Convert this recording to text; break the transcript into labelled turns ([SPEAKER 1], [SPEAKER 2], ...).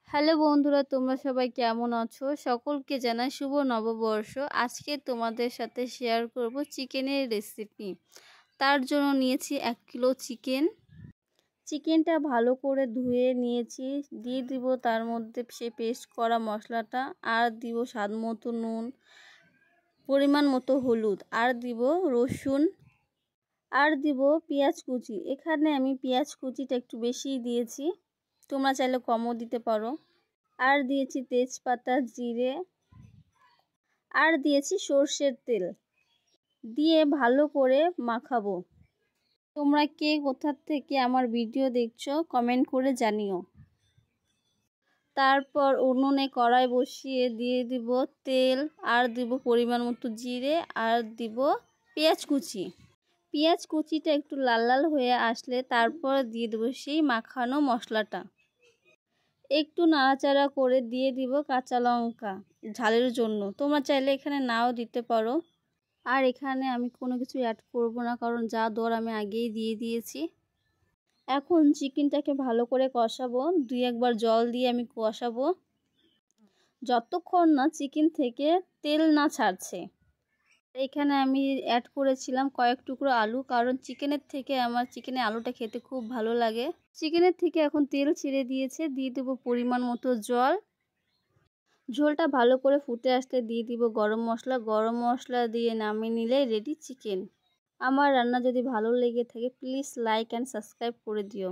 [SPEAKER 1] Hello বন্ধুরা, তোমরা সবাই কেমন আছো? সকলকে জানাই শুভ নববর্ষ। আজকে তোমাদের সাথে শেয়ার করব চিকেনের রেসিপি। তার জন্য নিয়েছি 1 কিলো চিকেন। চিকেনটা ভালো করে ধুয়ে নিয়েছি। দিয়ে দিব তার মধ্যে সে পেস্ট করা মশলাটা, আর দিব স্বাদ মতো নুন, পরিমাণ মতো হলুদ, আর দিব রসুন, আর দিব পেঁয়াজ কুচি। এখানে আমি পেঁয়াজ কুচিটা একটু বেশিই দিয়েছি, তোমরা চাইলে কমও দিতে পারো। আর দিয়েছি তেজপাতা, জিরে, আর দিয়েছি সর্ষের তেল। দিয়ে ভালো করে মাখাবো। তোমরা কে কোথা থেকে আমার ভিডিও দেখছো কমেন্ট করে জানিও। তারপর উনুনে কড়াই বসিয়ে দিয়ে দিব তেল, আর দিব পরিমাণ মতো জিরে, আর দিব পেঁয়াজ কুচি। পেঁয়াজ কুচিটা একটু লাল লাল হয়ে আসলে তারপর দিয়ে দেবো সেই মাখানো মশলাটা। একটু নাড়াচাড়া করে দিয়ে দিব কাঁচা লঙ্কা ঝালের জন্য, তোমরা চাইলে এখানে নাও দিতে পারো। আর এখানে আমি কোনো কিছু অ্যাড করব না, কারণ যা দেওয়ার আমি আগেই দিয়ে দিয়েছি। এখন চিকেনটাকে ভালো করে কষাবো, 2-1 বার জল দিয়ে আমি কষাবো যতক্ষণ না চিকেন থেকে তেল না ছাড়ছে। এখানে আমি অ্যাড করেছিলাম কয়েক টুকরো আলু, কারণ চিকেনের থেকে আমার চিকেনের আলুটা খেতে খুব ভালো লাগে। চিকেনের থেকে এখন তেল ছেড়ে দিয়েছে। দিয়ে দেবো পরিমাণ মতো জল। ঝোলটা ভালো করে ফুটে আসতে দিয়ে দিব গরম মশলা। গরম মশলা দিয়ে নামিয়ে নিলে রেডি চিকেন। আমার রান্না যদি ভালো লেগে থাকে প্লিজ লাইক অ্যান্ড সাবস্ক্রাইব করে দিও।